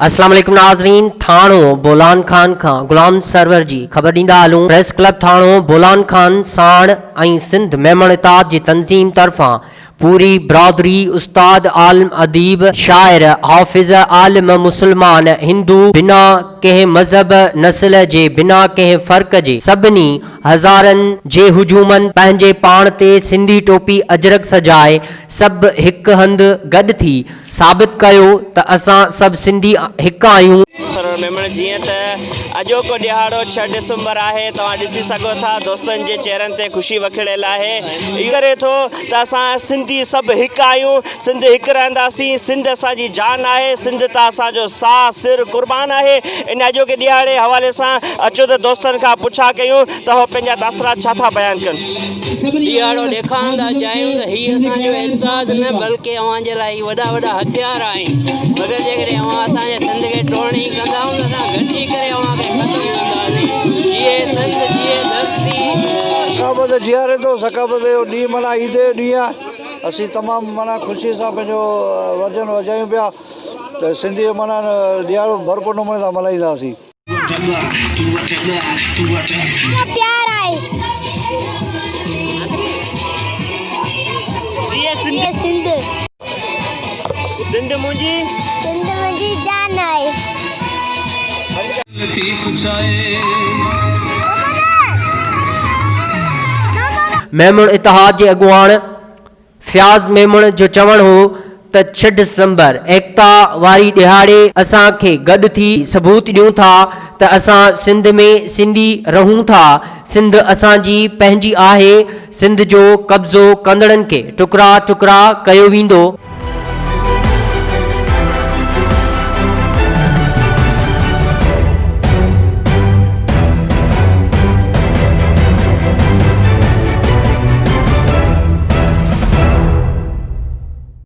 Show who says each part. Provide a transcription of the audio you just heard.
Speaker 1: अस्सलाम वालेकुम नाज़रीन। थाणो बोलान खान खां गुलाम सरवर जी ख़बर ॾींदा हलूं। प्रेस क्लब थाणो बोलान खान साण ऐं सिंध मेमण इताद जी तंज़ीम तरफ़ां पूरी बरादरी उस्ताद आलिम अदीब शाइर हाफ़िज़ आलिम मुसलमान हिंदू बिना कंहिं मज़हब नस्ल जे बिना कंहिं फ़र्क़ जे सभिनी हज़ारनि जे हुजूमनि पंहिंजे पाण ते सिंधी टोपी अजरक सजाए सभु हिकु हंधि गॾु थी साबित कयो त असां सभु सिंधी हिकु आहियूं।
Speaker 2: मेमण जीअं त अॼोको ॾिहाड़ो 6 डिसंबर आहे, तव्हां ॾिसी सघो था दोस्तनि जे चेहरनि ते ख़ुशी वखिड़ियल आहे। इहो करे थो त असां सिंधी सभु हिकु आहियूं, सिंध हिकु रहंदासीं, सिंध असांजी जान आहे, सिंध त असांजो साह सिर कुर्बान आहे। इन अॼोके ॾिहाड़े हवाले सां अचो त दोस्तनि खां पुछा कयूं त उहो पंहिंजा तासरात छा था बयानु कनि।
Speaker 3: ॾिहाड़ो ॾेखारींदा चाहियूं त हीअ असांजो एतिसाद न बल्कि अव्हांजे लाइ वॾा वॾा हथियार आहिनि। मगर जेकॾहिं अव्हां असांजे सिंध खे टोड़णी कंदा त असां गॾिजी करे अव्हांखे ख़तमु कंदासीं। जिए सिंध जिए धरती।
Speaker 4: सकाबत जीआरे थो, सकाबत जो ॾींहुं माना ईद जो ॾींहुं आहे। असीं तमामु माना ख़ुशी सां पंहिंजो वजन वजायूं पिया त सिंधी माना ॾिहाड़ो भरपूर नमूने सां मल्हाईंदासीं।
Speaker 5: प्यार आहे सिंध
Speaker 2: सिंध
Speaker 5: मुंहिंजी जान आहे।
Speaker 1: मेमण इतिहाद जे अॻुवाण फ़याज़ मेमण जो चवणु हो त 6 डिसंबर एकता वारी ॾिहाड़े असांखे गॾु थी सबूत ॾियूं था त असां सिंध में सिंधी रहूं था। सिंध असांजी पंहिंजी आहे। सिंध जो कब्ज़ो कंदड़नि खे टुकड़ा टुकड़ा कयो वेंदो।